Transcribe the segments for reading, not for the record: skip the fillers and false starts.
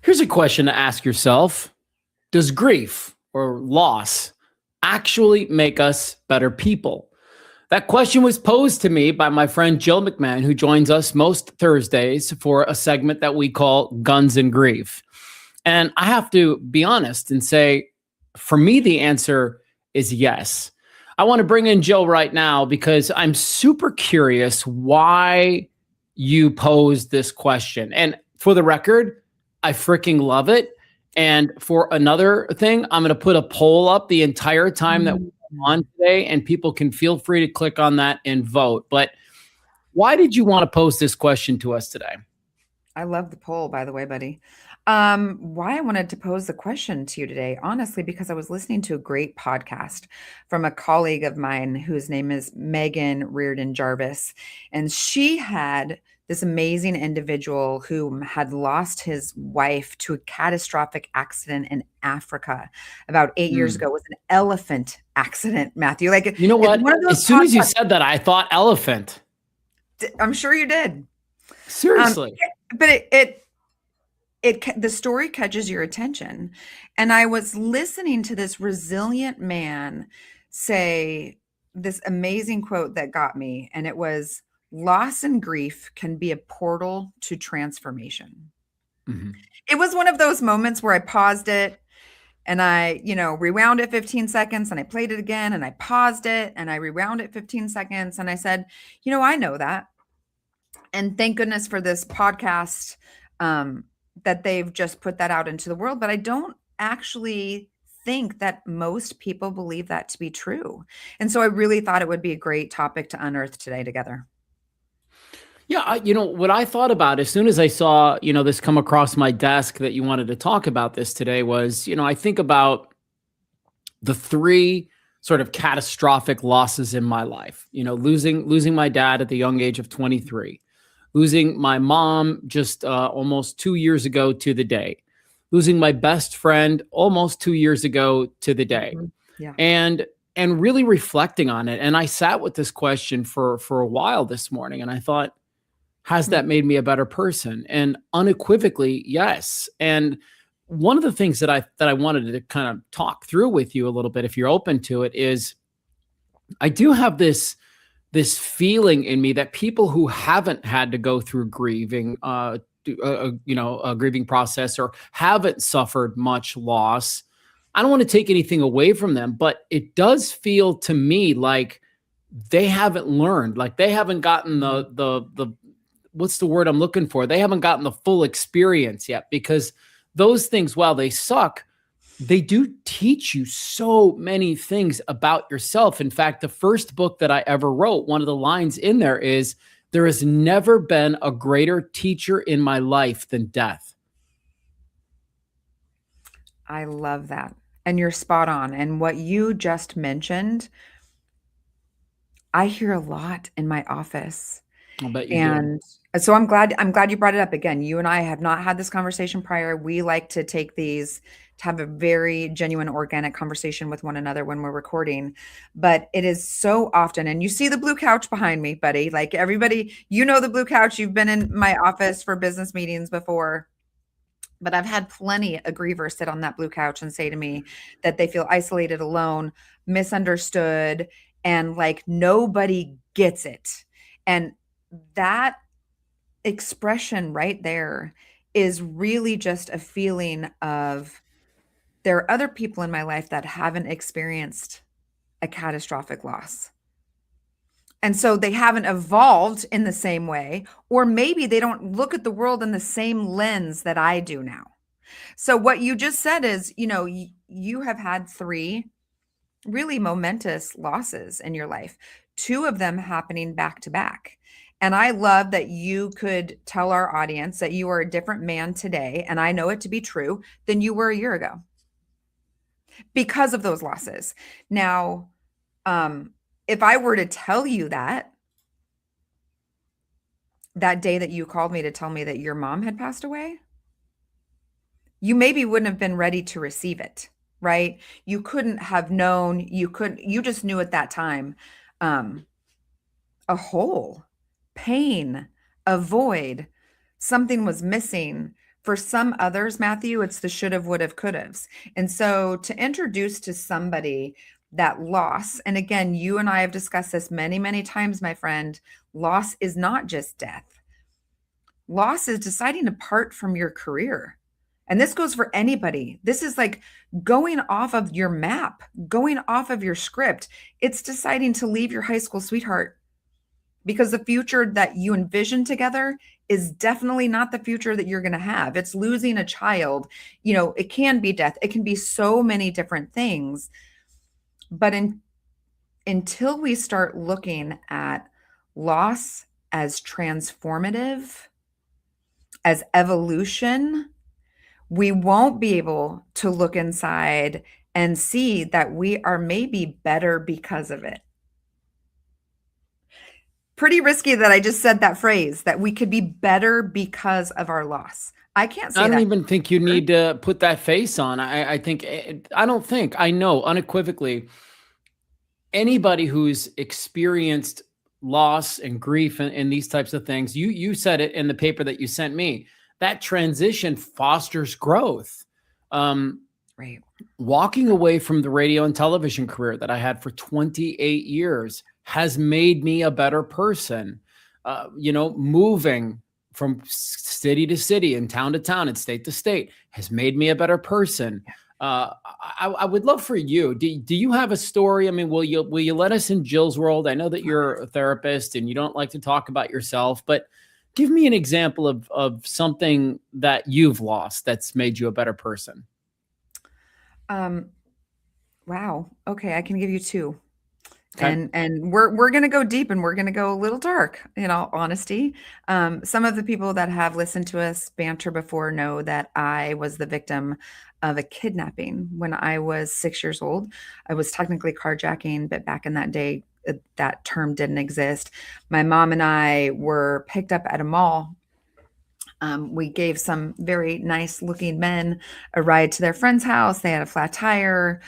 Here's a question to ask yourself. Does grief or loss actually make us better people? That question was posed to me by my friend Jill McMahon, who joins us most Thursdays for a segment that we call Guns and Grief. And I have to be honest and say, for me, the answer is yes. I want to bring in Jill right now because I'm super curious why you posed this question. And for the record, I freaking love it. And for another thing, I'm going to put a poll up the entire time that we're on today, and people can feel free to click on that and vote. But why did you want to pose this question to us today? I love the poll, by the way, buddy. Why I wanted to pose the question to you today, honestly, because I was listening to a great podcast from a colleague of mine whose name is Megan Reardon Jarvis. And she had this amazing individual who had lost his wife to a catastrophic accident in Africa about 8 years ago. It was an elephant accident, Matthew. Like, You know what? one of those As soon as you podcasts- said that, I thought elephant. I'm sure you did. Seriously. But the story catches your attention. And I was listening to this resilient man say this amazing quote that got me. And it was, loss and grief can be a portal to transformation. Mhm. It was one of those moments where I paused it and I, rewound it 15 seconds and I played it again and I paused it and I rewound it 15 seconds. And I said, I know that. And thank goodness for this podcast, that they've just put that out into the world. But I don't actually think that most people believe that to be true. And so I really thought it would be a great topic to unearth today together. Yeah, what I thought about as soon as I saw, this come across my desk that you wanted to talk about this today was, I think about the three sort of catastrophic losses in my life. Losing my dad at the young age of 23, losing my mom just almost 2 years ago to the day, losing my best friend almost 2 years ago to the day, Yeah. and really reflecting on it. And I sat with this question for a while this morning, and I thought, has that made me a better person? And unequivocally, yes. And one of the things that I wanted to kind of talk through with you a little bit, if you're open to it, is I do have this feeling in me that people who haven't had to go through grieving, a grieving process, or haven't suffered much loss, I don't want to take anything away from them, but it does feel to me like they haven't learned, like they haven't gotten the what's the word I'm looking for? They haven't gotten the full experience yet, because those things, while they suck, they do teach you so many things about yourself. In fact, the first book that I ever wrote, one of the lines in there is, there has never been a greater teacher in my life than death. I love that. And you're spot on. And what you just mentioned, I hear a lot in my office. I'll bet you do. And so I'm glad you brought it up again. You and I have not had this conversation prior. We like to take these to have a very genuine, organic conversation with one another when we're recording. But it is so often, and you see the blue couch behind me, buddy. Like everybody, the blue couch. You've been in my office for business meetings before. But I've had plenty of grievers sit on that blue couch and say to me that they feel isolated, alone, misunderstood, and like nobody gets it. And that expression right there is really just a feeling of, there are other people in my life that haven't experienced a catastrophic loss. And so they haven't evolved in the same way, or maybe they don't look at the world in the same lens that I do now. So what you just said is, you have had 3 really momentous losses in your life, 2 of them happening back to back. And I love that you could tell our audience that you are a different man today, and I know it to be true, than you were a year ago because of those losses. Now, if I were to tell you that day that you called me to tell me that your mom had passed away, you maybe wouldn't have been ready to receive it, right? You couldn't have known, you just knew at that time, a hole, pain, a void, something was missing For some others, Matthew, it's the should have, would have, could have's. And so to introduce to somebody that loss, and again, you and I have discussed this many, many times, my friend, loss is not just death. Loss is deciding to part from your career. And this goes for anybody. This is like going off of your map, going off of your script. It's deciding to leave your high school sweetheart because the future that you envision together is definitely not the future that you're going to have. It's losing a child. It can be death. It can be so many different things. But until we start looking at loss as transformative, as evolution, we won't be able to look inside and see that we are maybe better because of it. Pretty risky that I just said that phrase, that we could be better because of our loss. I can't say that. I don't even think you need to put that face on. I know unequivocally anybody who's experienced loss and grief and these types of things, you said it in the paper that you sent me, that transition fosters growth. Right. Walking away from the radio and television career that I had for 28 years has made me a better person. Moving from city to city and town to town and state to state has made me a better person. I would love for you. Do you have a story? I mean, will you let us in Jill's world? I know that you're a therapist and you don't like to talk about yourself, but give me an example of something that you've lost that's made you a better person. Wow. Okay, I can give you two. Okay. And we're going to go deep and we're going to go a little dark, in all honesty. Some of the people that have listened to us banter before know that I was the victim of a kidnapping when I was 6 years old. I was technically carjacking, but back in that day, that term didn't exist. My mom and I were picked up at a mall. We gave some very nice looking men a ride to their friend's house. They had a flat tire.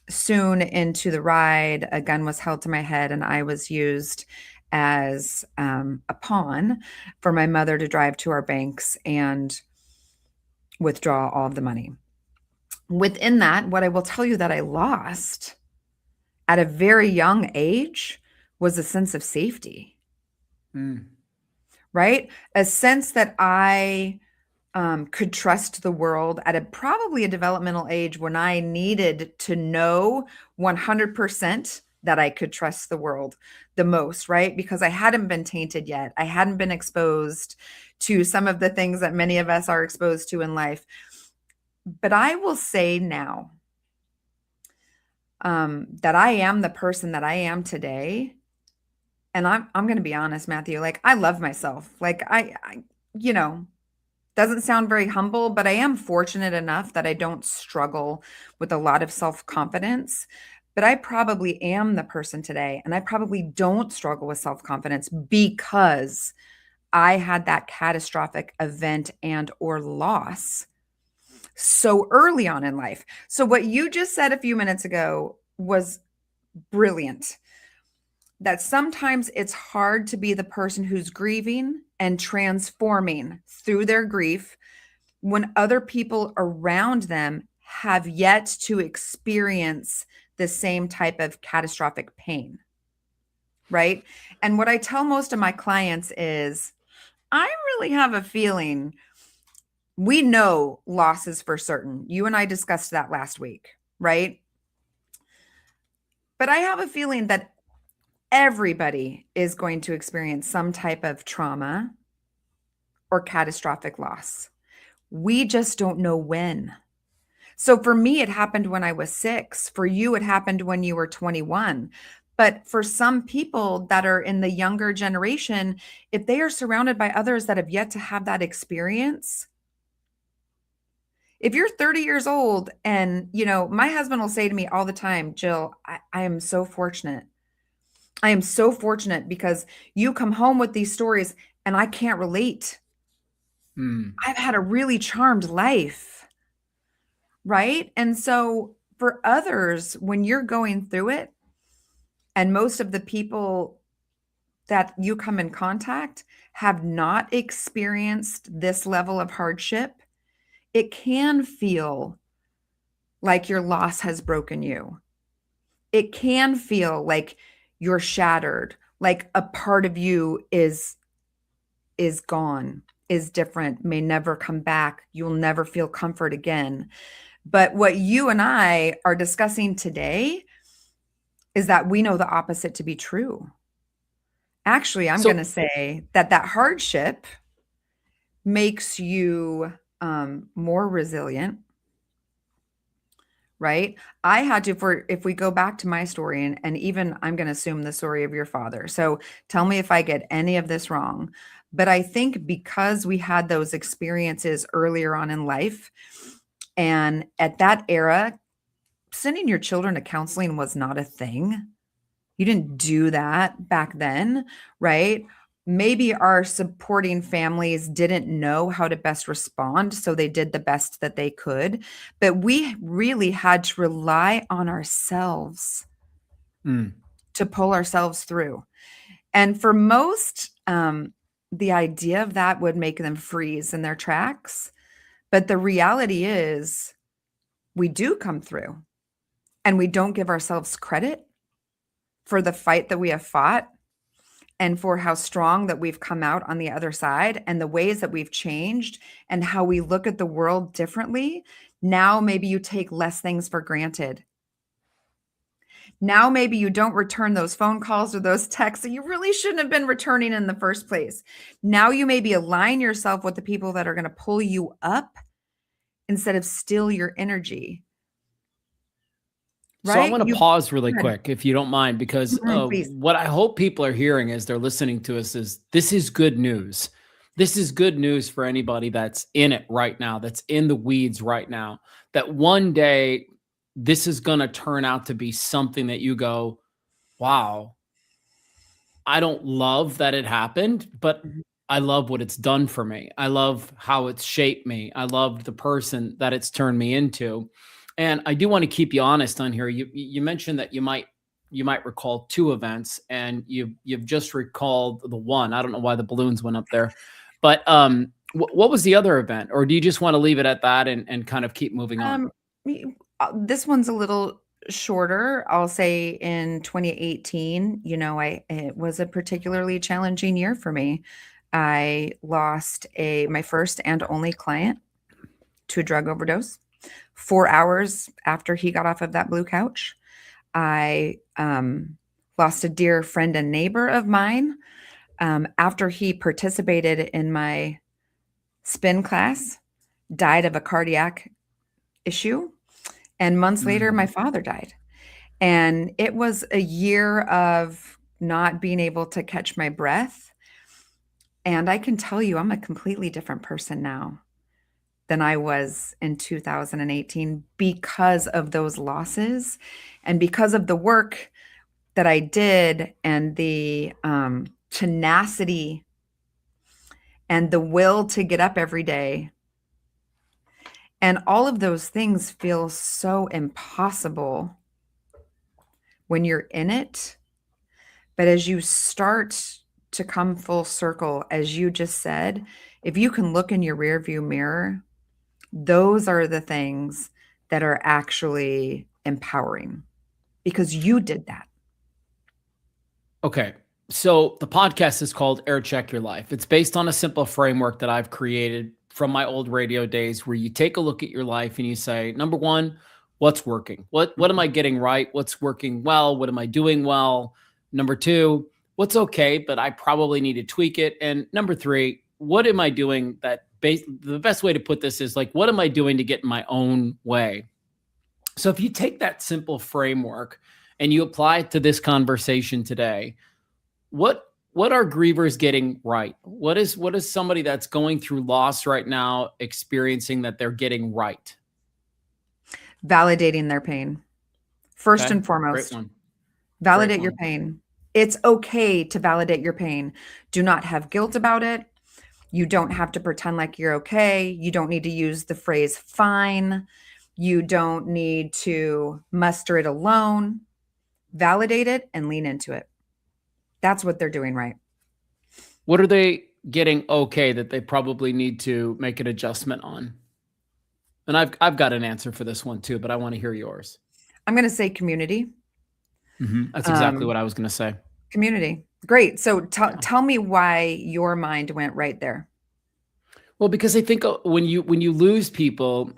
Soon into the ride, a gun was held to my head and I was used as a pawn for my mother to drive to our banks and withdraw all of the money. Within that, what I will tell you that I lost at a very young age was a sense of safety. Right? A sense that I could trust the world at probably a developmental age when I needed to know 100% that I could trust the world the most, right? Because I hadn't been tainted yet. I hadn't been exposed to some of the things that many of us are exposed to in life. But I will say now that I am the person that I am today. And I'm going to be honest, Matthew, like I love myself. Like I doesn't sound very humble, but I am fortunate enough that I don't struggle with a lot of self-confidence. But I probably am the person today, and I probably don't struggle with self-confidence because I had that catastrophic event and or loss so early on in life. So what you just said a few minutes ago was brilliant. That sometimes it's hard to be the person who's grieving and transforming through their grief when other people around them have yet to experience the same type of catastrophic pain, right? And what I tell most of my clients is, I really have a feeling we know loss is for certain. You and I discussed that last week, right? But I have a feeling that everybody is going to experience some type of trauma or catastrophic loss. We just don't know when. So for me, it happened when I was 6. For you, it happened when you were 21. But for some people that are in the younger generation, if they are surrounded by others that have yet to have that experience, if you're 30 years old and, my husband will say to me all the time, Jill, I am so fortunate. I am so fortunate because you come home with these stories and I can't relate. I've had a really charmed life, right? And so for others, when you're going through it, and most of the people that you come in contact have not experienced this level of hardship, it can feel like your loss has broken you. It can feel like you're shattered, like a part of you is gone, is different, may never come back. You'll never feel comfort again. But what you and I are discussing today is that we know the opposite to be true. Actually, I'm going to So say that that hardship makes you more resilient, right? I had to, for if we go back to my story, and even I'm going to assume the story of your father. So tell me if I get any of this wrong. But I think because we had those experiences earlier on in life, and at that era, sending your children to counseling was not a thing. You didn't do that back then, right? Maybe our supporting families didn't know how to best respond, so they did the best that they could. But we really had to rely on ourselves mm, to pull ourselves through. And for most, the idea of that would make them freeze in their tracks. But the reality is, we do come through and we don't give ourselves credit for the fight that we have fought and for how strong that we've come out on the other side and the ways that we've changed and how we look at the world differently. Now, maybe you take less things for granted. Now, maybe you don't return those phone calls or those texts that you really shouldn't have been returning in the first place. Now, you maybe align yourself with the people that are going to pull you up instead of steal your energy, So I right? want to You pause really Good. quick, if you don't mind, because Please. what I hope people are hearing as they're listening to us is this is good news. This is good news for anybody that's in it right now, that's in the weeds right now, that one day this is going to turn out to be something that you go, wow, I don't love that it happened, but Mhm. I love what it's done for me. I love how it's shaped me. I love the person that it's turned me into. And I do want to keep you honest on here. You mentioned that you might recall two events, and you've just recalled the one. I don't know why the balloons went up there, but what was the other event, or do you just want to leave it at that and kind of keep moving on? Um, this one's a little shorter. I'll say in 2018, it was a particularly challenging year for me. I lost my first and only client to a drug overdose 4 hours after he got off of that blue couch. I lost a dear friend and neighbor of mine after he participated in my spin class, died of a cardiac issue. And months later, my Mm. father died. And it was a year of not being able to catch my breath. And I can tell you, I'm a completely different person now than I was in 2018 because of those losses and because of the work that I did and the tenacity and the will to get up every day. And all of those things feel so impossible when you're in it. But as you start to come full circle, as you just said, if you can look in your rearview mirror, those are the things that are actually empowering because you did that. Okay. So the podcast is called Air Check Your Life. It's based on a simple framework that I've created from my old radio days where you take a look at your life and you say, number one, what's working? What am I getting right? What's working well? What am I doing well? Number two, what's okay, but I probably need to tweak it. And number three, what am I doing the best way to put this is like, what am I doing to get in my own way? So if you take that simple framework and you apply it to this conversation today, what are grievers getting right? What is somebody that's going through loss right now experiencing that they're getting right? Validating their pain. First Okay, and great foremost, one. Great validate your one. pain. It's okay to validate your pain. Do not have guilt about it. You don't have to pretend like you're okay. You don't need to use the phrase fine. You don't need to muster it alone. Validate it and lean into it. That's what they're doing right. What are they getting okay that they probably need to make an adjustment on? And I've got an answer for this one too, but I want to hear yours. I'm going to say community. That's exactly what I was going to say. Community. Great. So Yeah. tell me why your mind went right there. Well, because I think when you lose people,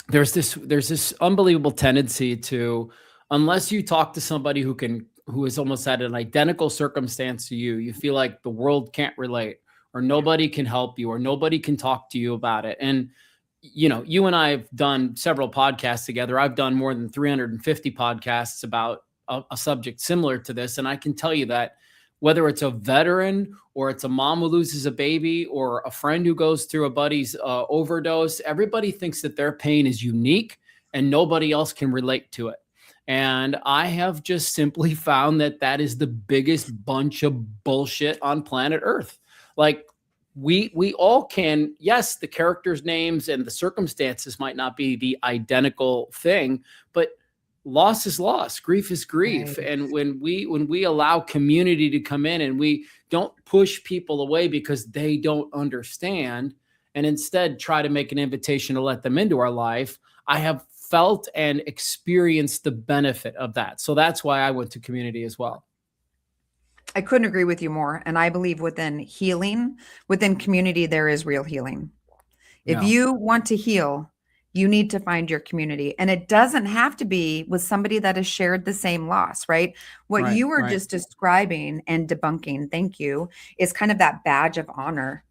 there's this unbelievable tendency to, unless you talk to somebody who is almost at an identical circumstance to you, you feel like the world can't relate, or nobody can help you, or nobody can talk to you about it. And you and I have done several podcasts together. I've done more than 350 podcasts about a subject similar to this. And I can tell you that whether it's a veteran or it's a mom who loses a baby or a friend who goes through a buddy's overdose, everybody thinks that their pain is unique and nobody else can relate to it. And I have just simply found that that is the biggest bunch of bullshit on planet Earth. Like, we all can, yes, the characters' names and the circumstances might not be the identical thing, but loss is loss, grief is grief. Right. And when we allow community to come in and we don't push people away because they don't understand, and instead try to make an invitation to let them into our life, I have felt and experienced the benefit of that. So that's why I went to community as well. I couldn't agree with you more. And I believe within healing, within community, there is real healing. If Yeah. you want to heal, you need to find your community. And it doesn't have to be with somebody that has shared the same loss, right? What Right. you were Right. just describing and debunking, thank you, is kind of that badge of honor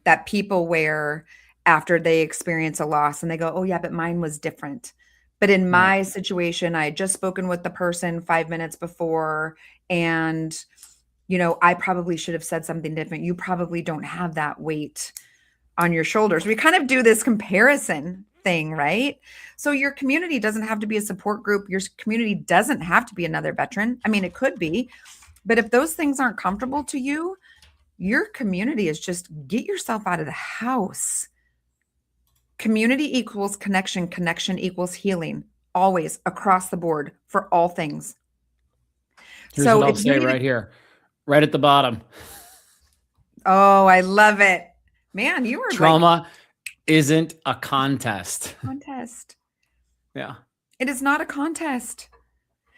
that people wear after they experience a loss and they go, oh, yeah, but mine was different. But in Right. my situation, I had just spoken with the person 5 minutes before, and I probably should have said something different. You probably don't have that weight on your shoulders. We kind of do this comparison thing, right? So your community doesn't have to be a support group. Your community doesn't have to be another veteran. I mean, it could be, but if those things aren't comfortable to you, your community is just get yourself out of the house. Community equals connection. Connection equals healing, always across the board for all things. Here's what So I'll if you say need right here, right at the bottom. oh, I love it. Man, you were like Trauma isn't a contest. contest. Yeah. It is not a contest.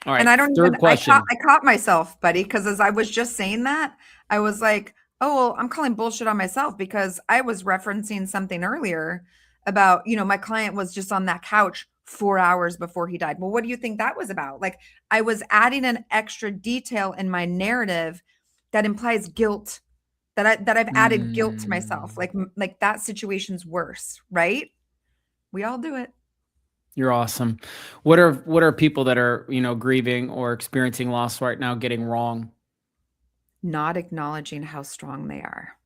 All And right. I don't even, Third question. I caught myself, buddy, because as I was just saying that, I was like, oh, well, I'm calling bullshit on myself because I was referencing something earlier about, my client was just on that couch 4 hours before he died. Well, what do you think that was about? Like, I was adding an extra detail in my narrative that implies guilt, that I've added guilt to myself. Mm, Like that situation's worse, right? We all do it. you're awesome. What are people that are, grieving or experiencing loss right now getting wrong? Not acknowledging how strong they are.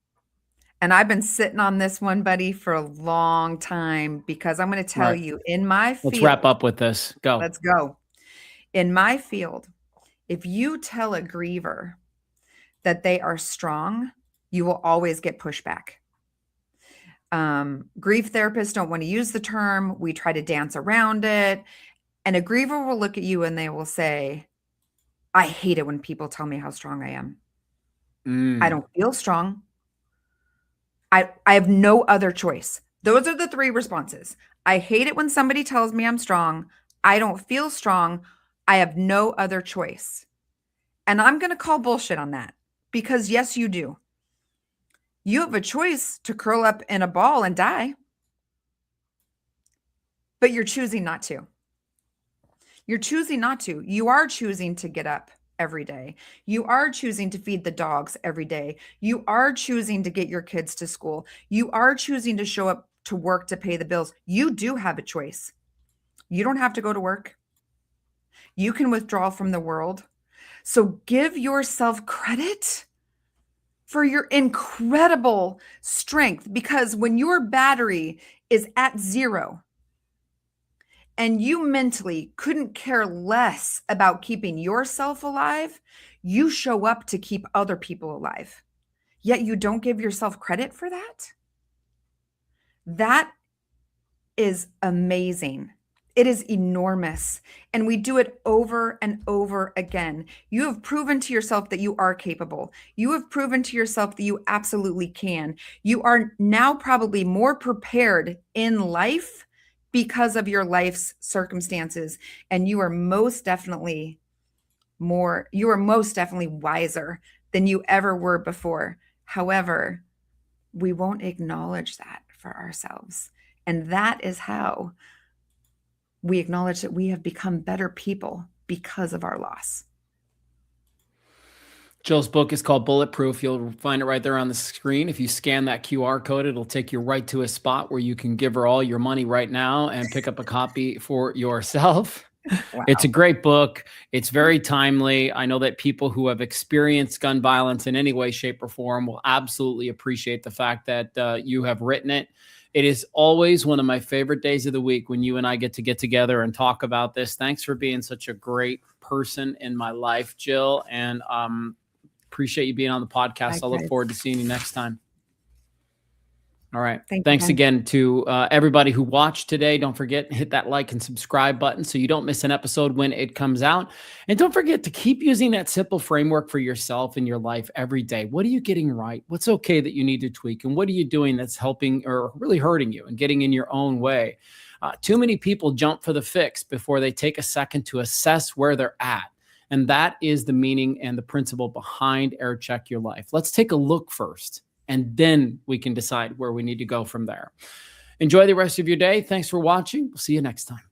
And I've been sitting on this one, buddy, for a long time because I'm going to All tell right. you in my Let's wrap field, up with this. Go. let's go. In my field, if you tell a griever that they are strong, you will always get pushback. Grief therapists don't want to use the term. We try to dance around it. And a griever will look at you and they will say, I hate it when people tell me how strong I am. I Mm. don't feel strong. I have no other choice. Those are the three responses. I hate it when somebody tells me I'm strong. I don't feel strong. I have no other choice. And I'm going to call bullshit on that because yes, you do. You have a choice to curl up in a ball and die, but you're choosing not to. You're choosing not to. You are choosing to get up every day. You are choosing to feed the dogs every day. You are choosing to get your kids to school. You are choosing to show up to work to pay the bills. You do have a choice. You don't have to go to work. You can withdraw from the world. So give yourself credit for your incredible strength because when your battery is at zero, and you mentally couldn't care less about keeping yourself alive, you show up to keep other people alive. Yet you don't give yourself credit for that. That is amazing. It is enormous. And we do it over and over again. You have proven to yourself that you are capable. You have proven to yourself that you absolutely can. You are now probably more prepared in life because of your life's circumstances. And you are most definitely wiser than you ever were before. However, we won't acknowledge that for ourselves. And that is how we acknowledge that we have become better people because of our loss. Jill's book is called Bulletproof. You'll find it right there on the screen. If you scan that QR code, it'll take you right to a spot where you can give her all your money right now and pick up a copy for yourself. Wow. It's a great book. It's very timely. I know that people who have experienced gun violence in any way, shape, or form will absolutely appreciate the fact that you have written it. It is always one of my favorite days of the week when you and I get together and talk about this. Thanks for being such a great person in my life, Jill, and appreciate you being on the podcast. I look forward to seeing you next time. All right. Thanks again to everybody who watched today. Don't forget, hit that like and subscribe button so you don't miss an episode when it comes out. And don't forget to keep using that simple framework for yourself in your life every day. What are you getting right? What's okay that you need to tweak? And what are you doing that's helping or really hurting you and getting in your own way? Too many people jump for the fix before they take a second to assess where they're at. And that is the meaning and the principle behind Air Check Your Life. Let's take a look first, and then we can decide where we need to go from there. Enjoy the rest of your day. Thanks for watching. We'll see you next time.